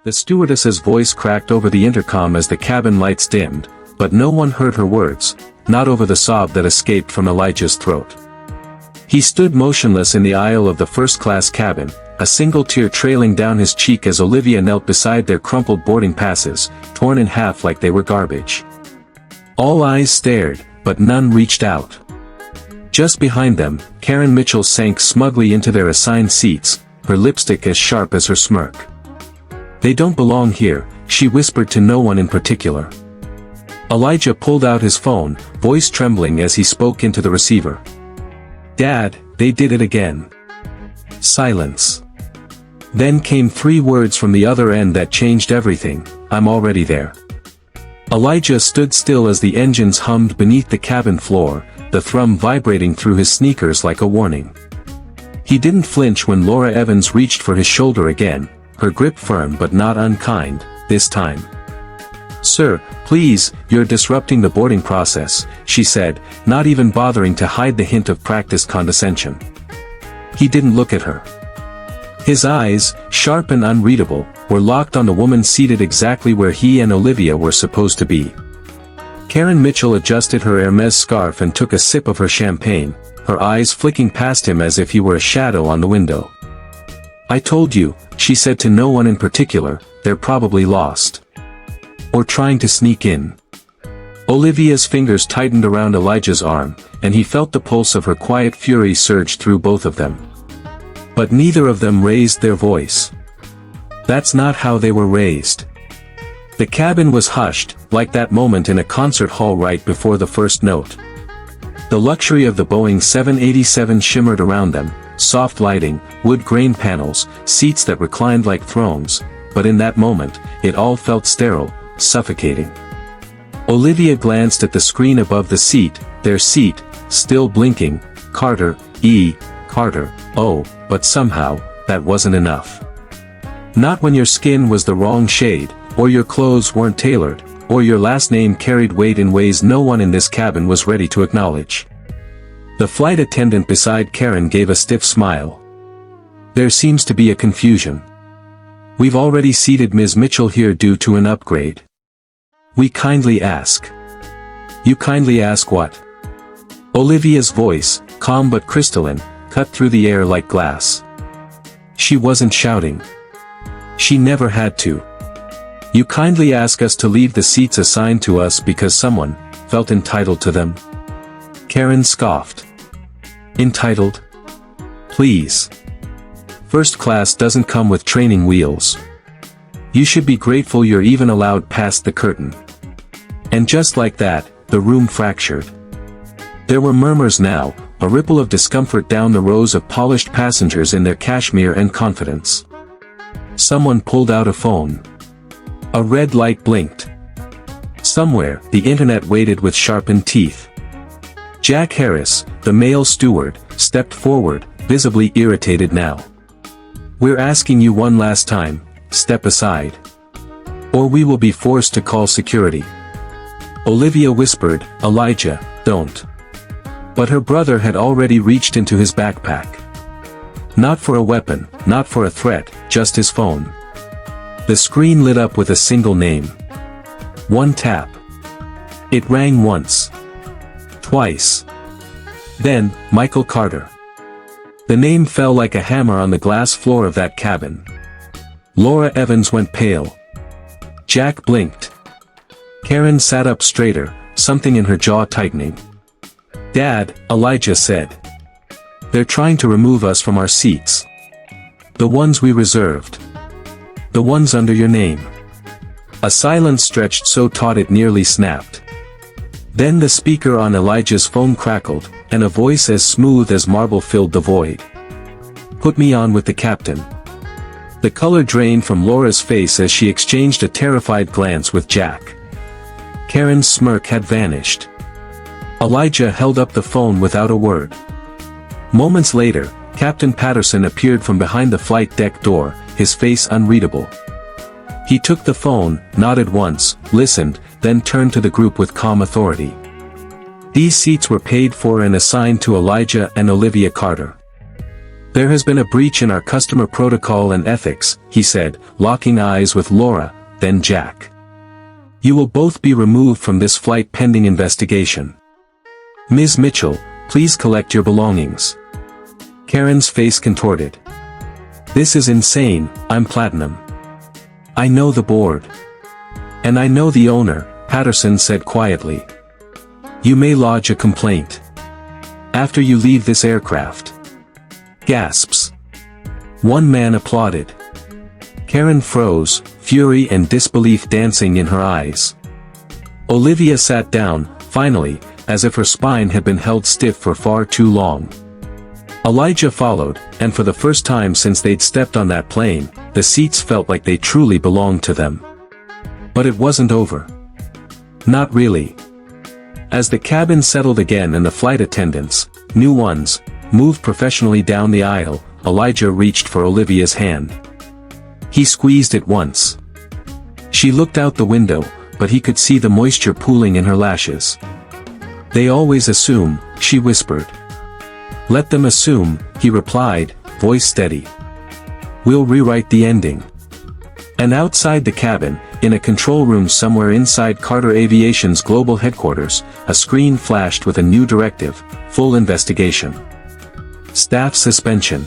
The stewardess's voice cracked over the intercom as the cabin lights dimmed, but no one heard her words, not over the sob that escaped from Elijah's throat. He stood motionless in the aisle of the first-class cabin, a single tear trailing down his cheek as Olivia knelt beside their crumpled boarding passes, torn in half like they were garbage. All eyes stared, but none reached out. Just behind them, Karen Mitchell sank smugly into their assigned seats, her lipstick as sharp as her smirk. "They don't belong here," she whispered to no one in particular. Elijah pulled out his phone, voice trembling as he spoke into the receiver. "Dad, they did it again." Silence. Then came 3 words from the other end that changed everything: "I'm already there." Elijah stood still as the engines hummed beneath the cabin floor, the thrum vibrating through his sneakers like a warning. He didn't flinch when Laura Evans reached for his shoulder again, her grip firm but not unkind, this time. "Sir, please, you're disrupting the boarding process," she said, not even bothering to hide the hint of practiced condescension. He didn't look at her. His eyes, sharp and unreadable, were locked on the woman seated exactly where he and Olivia were supposed to be. Karen Mitchell adjusted her Hermes scarf and took a sip of her champagne, her eyes flicking past him as if he were a shadow on the window. "I told you," she said to no one in particular, "they're probably lost. Or trying to sneak in." Olivia's fingers tightened around Elijah's arm, and he felt the pulse of her quiet fury surge through both of them. But neither of them raised their voice. That's not how they were raised. The cabin was hushed, like that moment in a concert hall right before the first note. The luxury of the Boeing 787 shimmered around them, soft lighting, wood grain panels, seats that reclined like thrones, but in that moment, it all felt sterile, suffocating. Olivia glanced at the screen above the seat, their seat, still blinking, Carter, Carter, oh, but somehow, that wasn't enough. Not when your skin was the wrong shade, or your clothes weren't tailored, or your last name carried weight in ways no one in this cabin was ready to acknowledge. The flight attendant beside Karen gave a stiff smile. "There seems to be a confusion. We've already seated Ms. Mitchell here due to an upgrade. We kindly ask." "You kindly ask what?" Olivia's voice, calm but crystalline, cut through the air like glass. She wasn't shouting. She never had to. "You kindly ask us to leave the seats assigned to us because someone felt entitled to them?" Karen scoffed. "Entitled? Please. First class doesn't come with training wheels. You should be grateful you're even allowed past the curtain." And just like that, the room fractured. There were murmurs now, a ripple of discomfort down the rows of polished passengers in their cashmere and confidence. Someone pulled out a phone. A red light blinked. Somewhere, the internet waited with sharpened teeth. Jack Harris, the male steward, stepped forward, visibly irritated now. "We're asking you one last time, step aside. Or we will be forced to call security." Olivia whispered, "Elijah, don't." But her brother had already reached into his backpack. Not for a weapon, not for a threat, just his phone. The screen lit up with a single name. One tap. It rang once. Twice. Then, Michael Carter. The name fell like a hammer on the glass floor of that cabin. Laura Evans went pale. Jack blinked. Karen sat up straighter, something in her jaw tightening. "Dad," Elijah said. "They're trying to remove us from our seats. The ones we reserved. The ones under your name." A silence stretched so taut it nearly snapped. Then the speaker on Elijah's phone crackled, and a voice as smooth as marble filled the void. "Put me on with the captain." The color drained from Laura's face as she exchanged a terrified glance with Jack. Karen's smirk had vanished. Elijah held up the phone without a word. Moments later, Captain Patterson appeared from behind the flight deck door, his face unreadable. He took the phone, nodded once, listened, then turned to the group with calm authority. "These seats were paid for and assigned to Elijah and Olivia Carter. "There has been a breach in our customer protocol and ethics," he said, locking eyes with Laura, then Jack. "You will both be removed from this flight pending investigation. Ms. Mitchell, please collect your belongings." Karen's face contorted. "This is insane, I'm Platinum. I know the board. And I know the owner," Patterson said quietly. "You may lodge a complaint. After you leave this aircraft." Gasps. One man applauded. Karen froze, fury and disbelief dancing in her eyes. Olivia sat down, finally, as if her spine had been held stiff for far too long. Elijah followed, and for the first time since they'd stepped on that plane, the seats felt like they truly belonged to them. But it wasn't over. Not really. As the cabin settled again and the flight attendants, new ones, moved professionally down the aisle, Elijah reached for Olivia's hand. He squeezed it once. She looked out the window, but he could see the moisture pooling in her lashes. "They always assume," she whispered. "Let them assume," he replied, voice steady. "We'll rewrite the ending." And outside the cabin, in a control room somewhere inside Carter Aviation's global headquarters, a screen flashed with a new directive: full investigation. Staff suspension.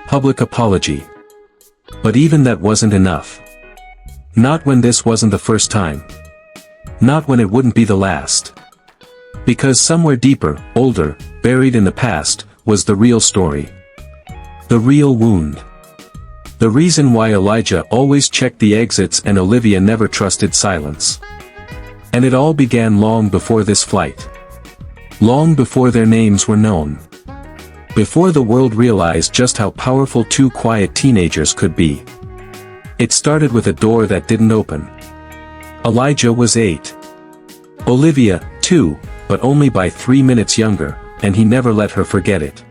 Public apology. But even that wasn't enough. Not when this wasn't the first time. Not when it wouldn't be the last. Because somewhere deeper, older, buried in the past, was the real story. The real wound. The reason why Elijah always checked the exits and Olivia never trusted silence. And it all began long before this flight. Long before their names were known. Before the world realized just how powerful two quiet teenagers could be. It started with a door that didn't open. Elijah was 8. Olivia, 2, but only by 3 minutes younger, and he never let her forget it.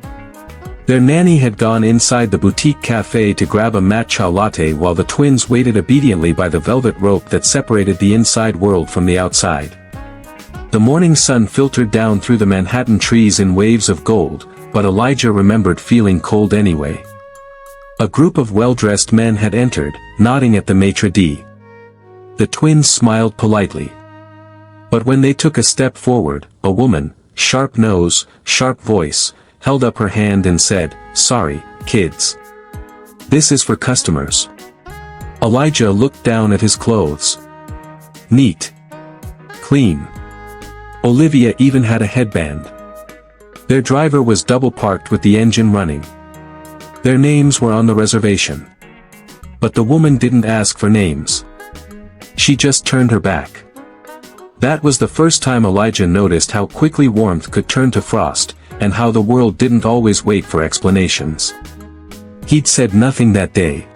Their nanny had gone inside the boutique cafe to grab a matcha latte while the twins waited obediently by the velvet rope that separated the inside world from the outside. The morning sun filtered down through the Manhattan trees in waves of gold, but Elijah remembered feeling cold anyway. A group of well-dressed men had entered, nodding at the maitre d'. The twins smiled politely. But when they took a step forward, a woman, sharp nose, sharp voice, held up her hand and said, "Sorry, kids. This is for customers." Elijah looked down at his clothes. Neat. Clean. Olivia even had a headband. Their driver was double-parked with the engine running. Their names were on the reservation. But the woman didn't ask for names. She just turned her back. That was the first time Elijah noticed how quickly warmth could turn to frost, and how the world didn't always wait for explanations. He'd said nothing that day.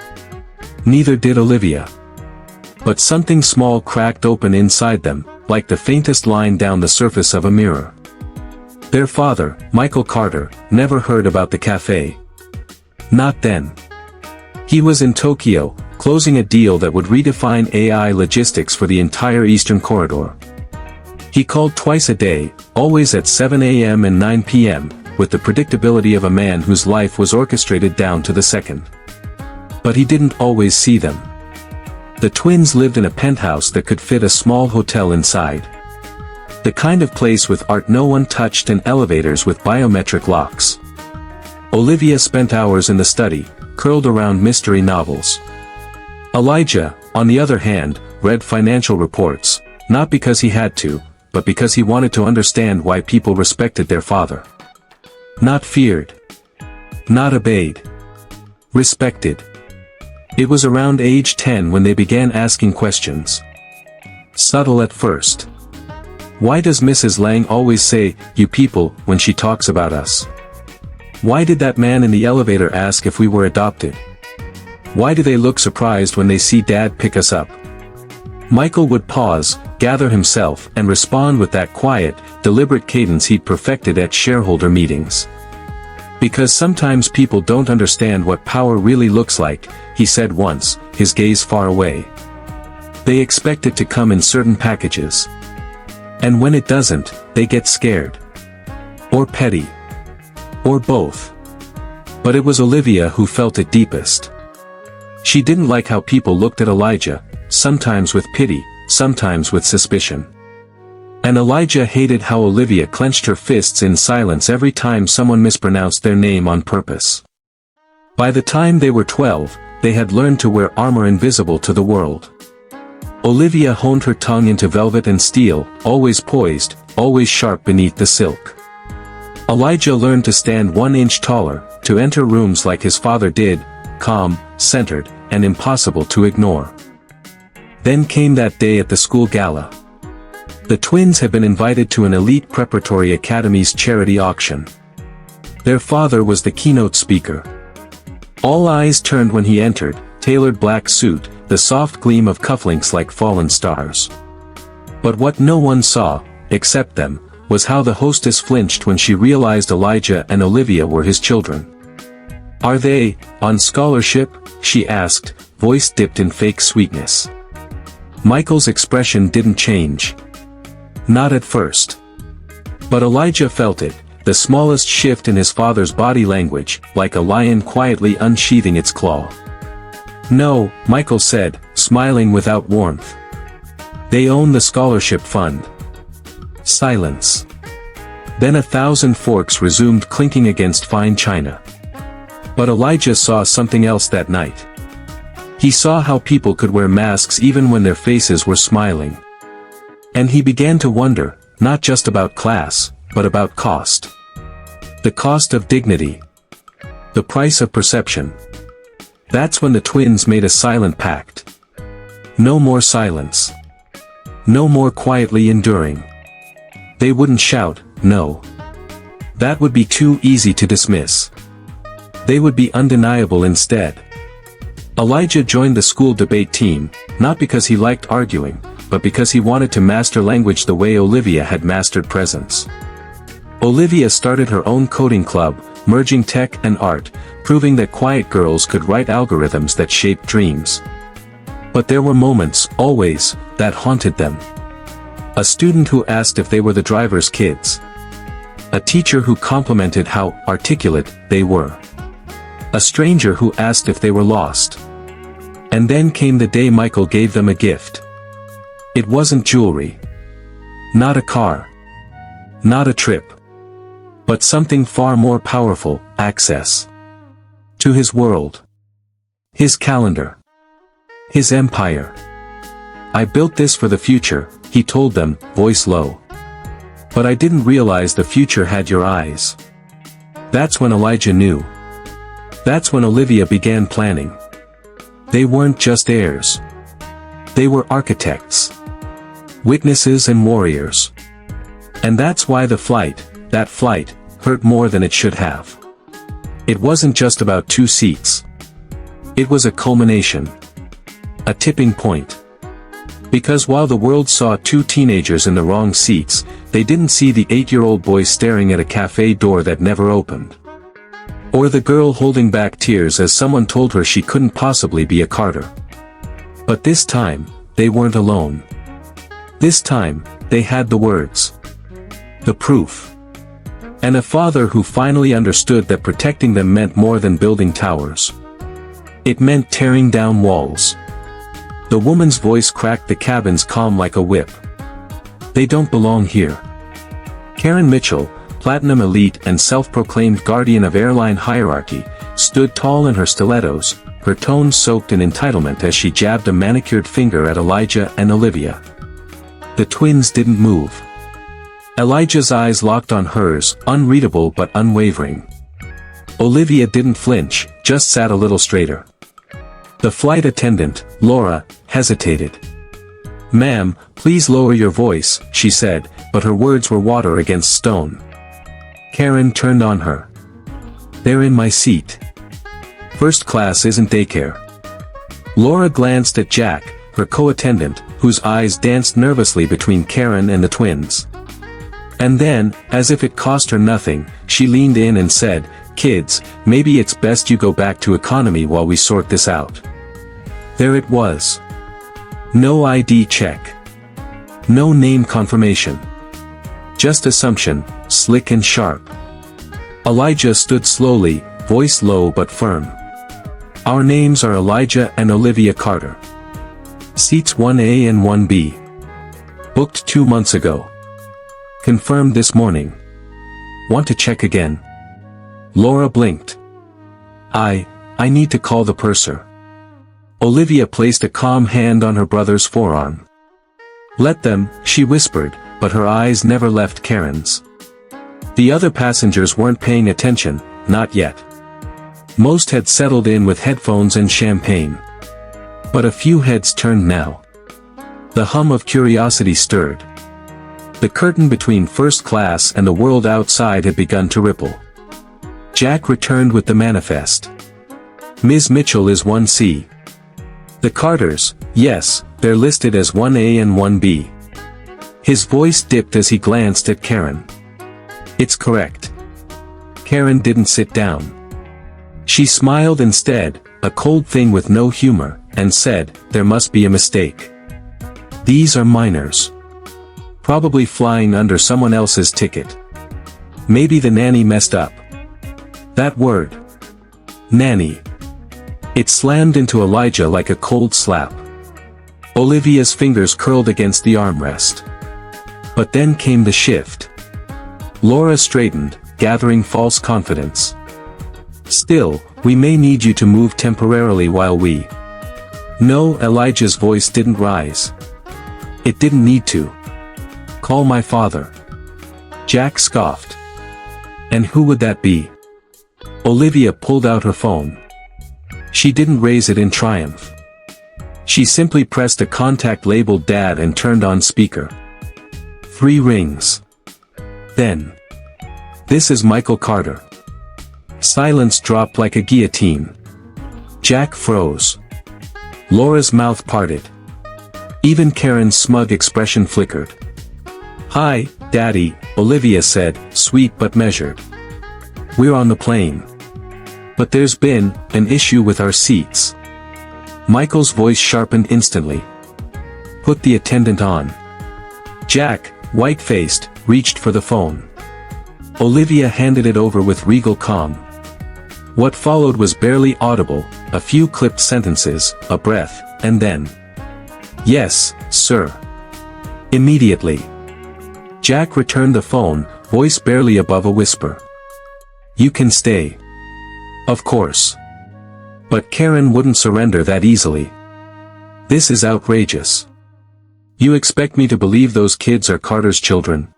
Neither did Olivia. But something small cracked open inside them, like the faintest line down the surface of a mirror. Their father, Michael Carter, never heard about the cafe. Not then. He was in Tokyo, closing a deal that would redefine AI logistics for the entire Eastern Corridor. He called twice a day, always at 7 a.m. and 9 p.m., with the predictability of a man whose life was orchestrated down to the second. But he didn't always see them. The twins lived in a penthouse that could fit a small hotel inside. The kind of place with art no one touched and elevators with biometric locks. Olivia spent hours in the study, curled around mystery novels. Elijah, on the other hand, read financial reports, not because he had to, but because he wanted to understand why people respected their father. Not feared. Not obeyed. Respected. It was around age 10 when they began asking questions. Subtle at first. Why does Mrs. Lang always say, "you people," when she talks about us? Why did that man in the elevator ask if we were adopted? Why do they look surprised when they see Dad pick us up? Michael would pause, gather himself, and respond with that quiet, deliberate cadence he'd perfected at shareholder meetings. "Because sometimes people don't understand what power really looks like," he said once, his gaze far away. "They expect it to come in certain packages. And when it doesn't, they get scared. Or petty. Or both. But it was Olivia who felt it deepest. She didn't like how people looked at Elijah, sometimes with pity, sometimes with suspicion. And Elijah hated how Olivia clenched her fists in silence every time someone mispronounced their name on purpose. By the time they were 12, they had learned to wear armor invisible to the world. Olivia honed her tongue into velvet and steel, always poised, always sharp beneath the silk. Elijah learned to stand 1 inch taller, to enter rooms like his father did, calm, centered, and impossible to ignore. Then came that day at the school gala. The twins had been invited to an elite preparatory academy's charity auction. Their father was the keynote speaker. All eyes turned when he entered, tailored black suit, the soft gleam of cufflinks like fallen stars. But what no one saw, except them, was how the hostess flinched when she realized Elijah and Olivia were his children. "Are they, on scholarship?" she asked, voice dipped in fake sweetness. Michael's expression didn't change. Not at first. But Elijah felt it, the smallest shift in his father's body language, like a lion quietly unsheathing its claw. "No," Michael said, smiling without warmth. "They own the scholarship fund." Silence. Then 1,000 forks resumed clinking against fine china. But Elijah saw something else that night. He saw how people could wear masks even when their faces were smiling. And he began to wonder, not just about class, but about cost. The cost of dignity. The price of perception. That's when the twins made a silent pact. No more silence. No more quietly enduring. They wouldn't shout, no. That would be too easy to dismiss. They would be undeniable instead. Elijah joined the school debate team, not because he liked arguing, but because he wanted to master language the way Olivia had mastered presence. Olivia started her own coding club, merging tech and art, proving that quiet girls could write algorithms that shaped dreams. But there were moments, always, that haunted them. A student who asked if they were the driver's kids. A teacher who complimented how articulate they were. A stranger who asked if they were lost. And then came the day Michael gave them a gift. It wasn't jewelry. Not a car. Not a trip. But something far more powerful, access. To his world. His calendar. His empire. "I built this for the future," he told them, voice low. "But I didn't realize the future had your eyes." That's when Elijah knew. That's when Olivia began planning. They weren't just heirs. They were architects. Witnesses and warriors. And that's why that flight, hurt more than it should have. It wasn't just about 2 seats. It was a culmination. A tipping point. Because while the world saw 2 teenagers in the wrong seats, they didn't see the 8-year-old boy staring at a cafe door that never opened. Or the girl holding back tears as someone told her she couldn't possibly be a Carter. But this time, they weren't alone. This time, they had the words. The proof. And a father who finally understood that protecting them meant more than building towers. It meant tearing down walls. The woman's voice cracked the cabin's calm like a whip. "They don't belong here." Karen Mitchell, platinum elite and self-proclaimed guardian of airline hierarchy, stood tall in her stilettos, her tone soaked in entitlement as she jabbed a manicured finger at Elijah and Olivia. The twins didn't move. Elijah's eyes locked on hers, unreadable but unwavering. Olivia didn't flinch, just sat a little straighter. The flight attendant, Laura, hesitated. "Ma'am, please lower your voice," she said, but her words were water against stone. Karen turned on her. "They're in my seat. First class isn't daycare." Laura glanced at Jack, her co-attendant, whose eyes danced nervously between Karen and the twins. And then, as if it cost her nothing, she leaned in and said, "Kids, maybe it's best you go back to economy while we sort this out." There it was. No ID check. No name confirmation. Just assumption, slick and sharp. Elijah stood slowly, voice low but firm. Our names are Elijah and Olivia Carter. Seats 1A and 1B. Booked 2 months ago. Confirmed this morning. Want to check again? Laura blinked. I need to call the purser. Olivia placed a calm hand on her brother's forearm. Let them, she whispered, but her eyes never left Karen's. The other passengers weren't paying attention, not yet. Most had settled in with headphones and champagne. But a few heads turned now. The hum of curiosity stirred. The curtain between first class and the world outside had begun to ripple. Jack returned with the manifest. Ms. Mitchell is 1C. The Carters, yes, they're listed as 1A and 1B. His voice dipped as he glanced at Karen. It's correct. Karen didn't sit down. She smiled instead, a cold thing with no humor, and said, there must be a mistake. These are minors. Probably flying under someone else's ticket. Maybe the nanny messed up. That word. Nanny. It slammed into Elijah like a cold slap. Olivia's fingers curled against the armrest. But then came the shift. Laura straightened, gathering false confidence. Still, we may need you to move temporarily while we... No, Elijah's voice didn't rise. It didn't need to. Call my father. Jack scoffed. And who would that be? Olivia pulled out her phone. She didn't raise it in triumph. She simply pressed a contact labeled Dad and turned on speaker. 3 rings. Then. This is Michael Carter. Silence dropped like a guillotine. Jack froze. Laura's mouth parted. Even Karen's smug expression flickered. Hi, Daddy, Olivia said, sweet but measured. We're on the plane. But there's been an issue with our seats. Michael's voice sharpened instantly. Put the attendant on. Jack, white-faced, reached for the phone. Olivia handed it over with regal calm. What followed was barely audible, a few clipped sentences, a breath, and then. Yes, sir. Immediately. Jack returned the phone, voice barely above a whisper. You can stay. Of course. But Karen wouldn't surrender that easily. This is outrageous. You expect me to believe those kids are Carter's children?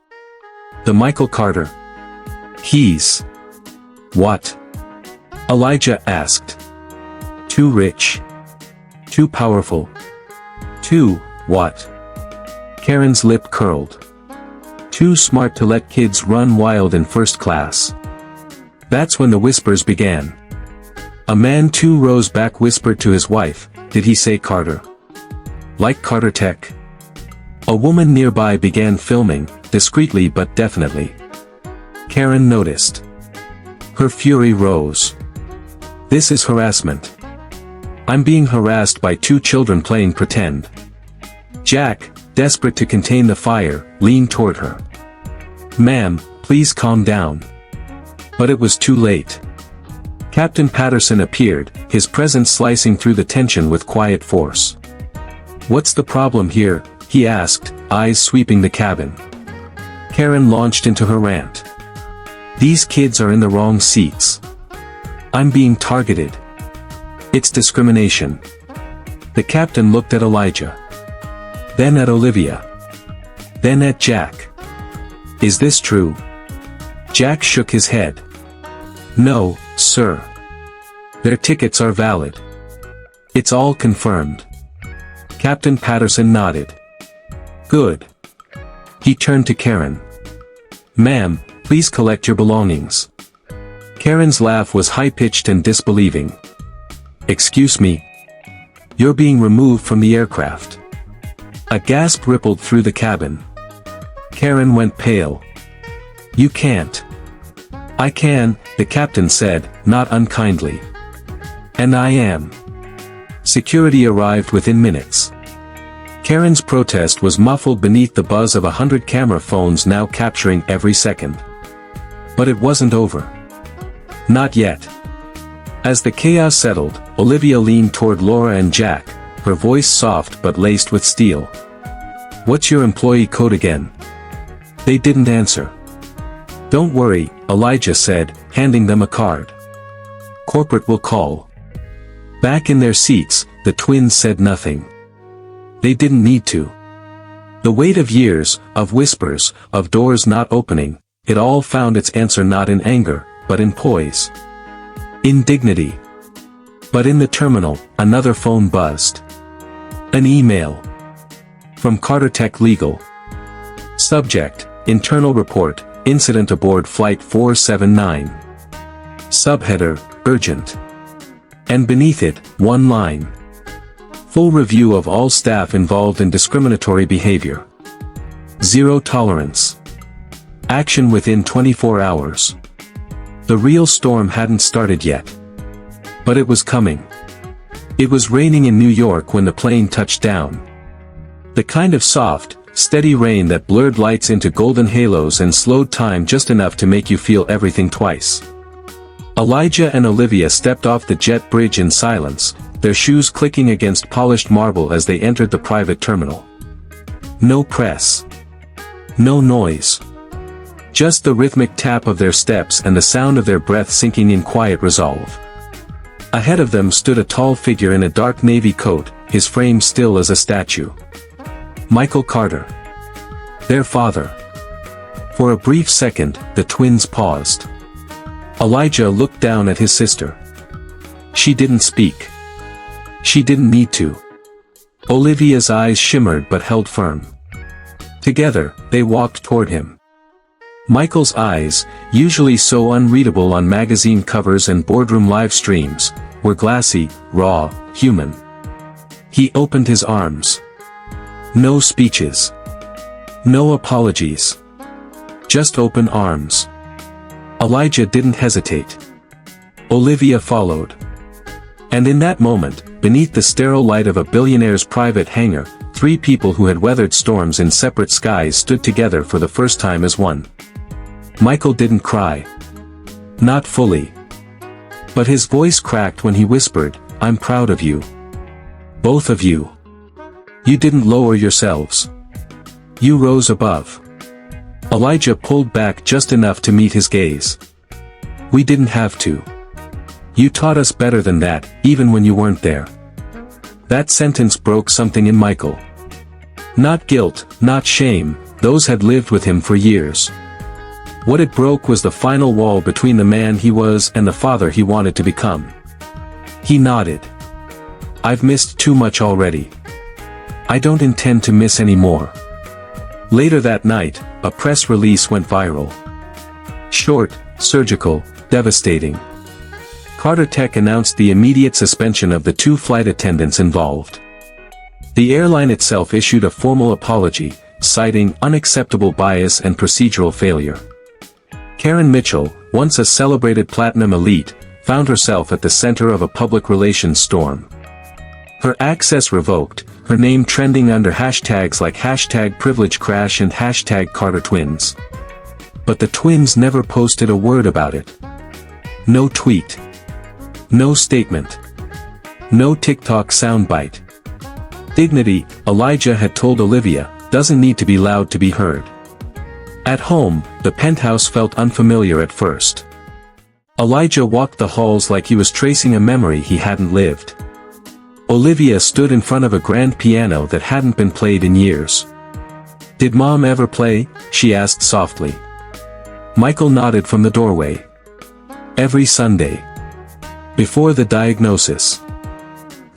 The Michael Carter. He's... What? Elijah asked. Too rich. Too powerful. Too, what? Karen's lip curled. Too smart to let kids run wild in first class. That's when the whispers began. A man 2 rows back whispered to his wife, did he say Carter? Like Carter Tech? A woman nearby began filming, discreetly but definitely. Karen noticed. Her fury rose. This is harassment. I'm being harassed by 2 children playing pretend. Jack, desperate to contain the fire, leaned toward her. Ma'am, please calm down. But it was too late. Captain Patterson appeared, his presence slicing through the tension with quiet force. What's the problem here? He asked, eyes sweeping the cabin. Karen launched into her rant. These kids are in the wrong seats. I'm being targeted. It's discrimination. The captain looked at Elijah. Then at Olivia. Then at Jack. Is this true? Jack shook his head. No, sir. Their tickets are valid. It's all confirmed. Captain Patterson nodded. Good. He turned to Karen. Ma'am, please collect your belongings. Karen's laugh was high-pitched and disbelieving. Excuse me. You're being removed from the aircraft. A gasp rippled through the cabin. Karen went pale. You can't. I can, the captain said, not unkindly. And I am. Security arrived within minutes. Karen's protest was muffled beneath the buzz of 100 camera phones now capturing every second. But it wasn't over. Not yet. As the chaos settled, Olivia leaned toward Laura and Jack, her voice soft but laced with steel. "What's your employee code again?" They didn't answer. "Don't worry," Elijah said, handing them a card. "Corporate will call." Back in their seats, the twins said nothing. They didn't need to. The weight of years, of whispers, of doors not opening, it all found its answer not in anger, but in poise. In dignity. But in the terminal, another phone buzzed. An email. From Carter Tech Legal. Subject, Internal Report, Incident Aboard Flight 479. Subheader, Urgent. And beneath it, one line. Full review of all staff involved in discriminatory behavior. Zero tolerance. Action within 24 hours. The real storm hadn't started yet. But it was coming. It was raining in New York when the plane touched down. The kind of soft, steady rain that blurred lights into golden halos and slowed time just enough to make you feel everything twice. Elijah and Olivia stepped off the jet bridge in silence, their shoes clicking against polished marble as they entered the private terminal. No press. No noise. Just the rhythmic tap of their steps and the sound of their breath sinking in quiet resolve. Ahead of them stood a tall figure in a dark navy coat, his frame still as a statue. Michael Carter. Their father. For a brief second, the twins paused. Elijah looked down at his sister. She didn't speak. She didn't need to. Olivia's eyes shimmered but held firm. Together, they walked toward him. Michael's eyes, usually so unreadable on magazine covers and boardroom live streams, were glassy, raw, human. He opened his arms. No speeches. No apologies. Just open arms. Elijah didn't hesitate. Olivia followed. And in that moment, beneath the sterile light of a billionaire's private hangar, three people who had weathered storms in separate skies stood together for the first time as one. Michael didn't cry. Not fully. But his voice cracked when he whispered, "I'm proud of you. Both of you. You didn't lower yourselves. You rose above." Elijah pulled back just enough to meet his gaze. "We didn't have to. You taught us better than that, even when you weren't there." That sentence broke something in Michael. Not guilt, not shame, those had lived with him for years. What it broke was the final wall between the man he was and the father he wanted to become. He nodded. "I've missed too much already. I don't intend to miss any more." Later that night, a press release went viral. Short, surgical, devastating. Carter Tech announced the immediate suspension of the two flight attendants involved. The airline itself issued a formal apology, citing unacceptable bias and procedural failure. Karen Mitchell, once a celebrated platinum elite, found herself at the center of a public relations storm. Her access revoked, her name trending under hashtags like #PrivilegeCrash and #CarterTwins. But the twins never posted a word about it. No tweet. No statement. No TikTok soundbite. Dignity, Elijah had told Olivia, doesn't need to be loud to be heard. At home, the penthouse felt unfamiliar at first. Elijah walked the halls like he was tracing a memory he hadn't lived. Olivia stood in front of a grand piano that hadn't been played in years. "Did Mom ever play?" she asked softly. Michael nodded from the doorway. "Every Sunday. Before the diagnosis."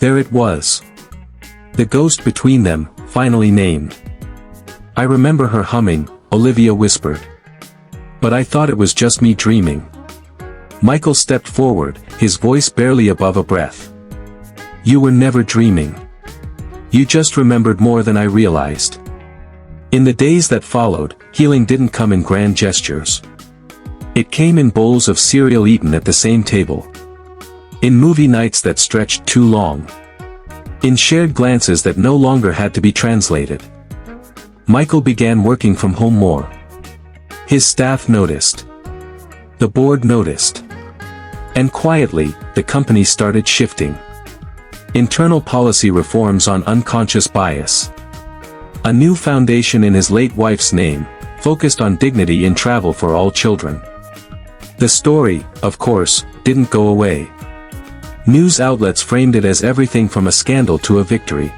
There it was. The ghost between them, finally named. "I remember her humming," Olivia whispered. "But I thought it was just me dreaming." Michael stepped forward, his voice barely above a breath. "You were never dreaming. You just remembered more than I realized." In the days that followed, healing didn't come in grand gestures. It came in bowls of cereal eaten at the same table. In movie nights that stretched too long. In shared glances that no longer had to be translated. Michael began working from home more. His staff noticed. The board noticed. And quietly, the company started shifting. Internal policy reforms on unconscious bias. A new foundation in his late wife's name, focused on dignity in travel for all children. The story, of course, didn't go away. News outlets framed it as everything from a scandal to a victory.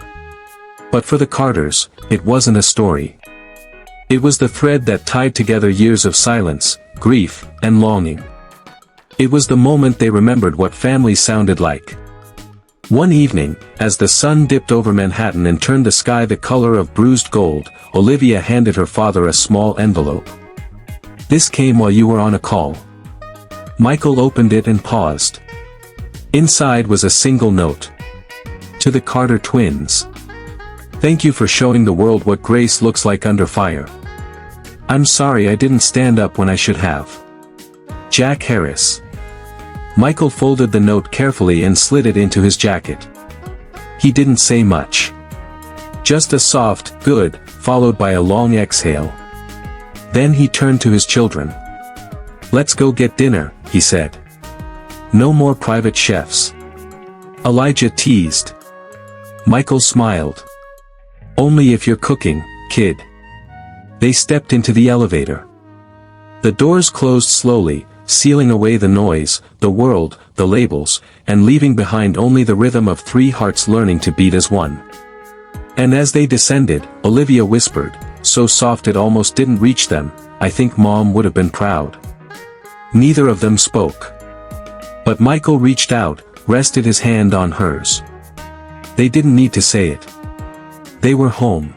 But for the Carters, it wasn't a story. It was the thread that tied together years of silence, grief, and longing. It was the moment they remembered what family sounded like. One evening, as the sun dipped over Manhattan and turned the sky the color of bruised gold, Olivia handed her father a small envelope. "This came while you were on a call." Michael opened it and paused. Inside was a single note. To the Carter twins. "Thank you for showing the world what grace looks like under fire. I'm sorry I didn't stand up when I should have. Jack Harris." Michael folded the note carefully and slid it into his jacket. He didn't say much. Just a soft, "good," followed by a long exhale. Then he turned to his children. "Let's go get dinner," he said. "No more private chefs." Elijah teased. Michael smiled. "Only if you're cooking, kid." They stepped into the elevator. The doors closed slowly, sealing away the noise, the world, the labels, and leaving behind only the rhythm of three hearts learning to beat as one. And as they descended, Olivia whispered, so soft it almost didn't reach them, "I think Mom would have been proud." Neither of them spoke. But Michael reached out, rested his hand on hers. They didn't need to say it. They were home.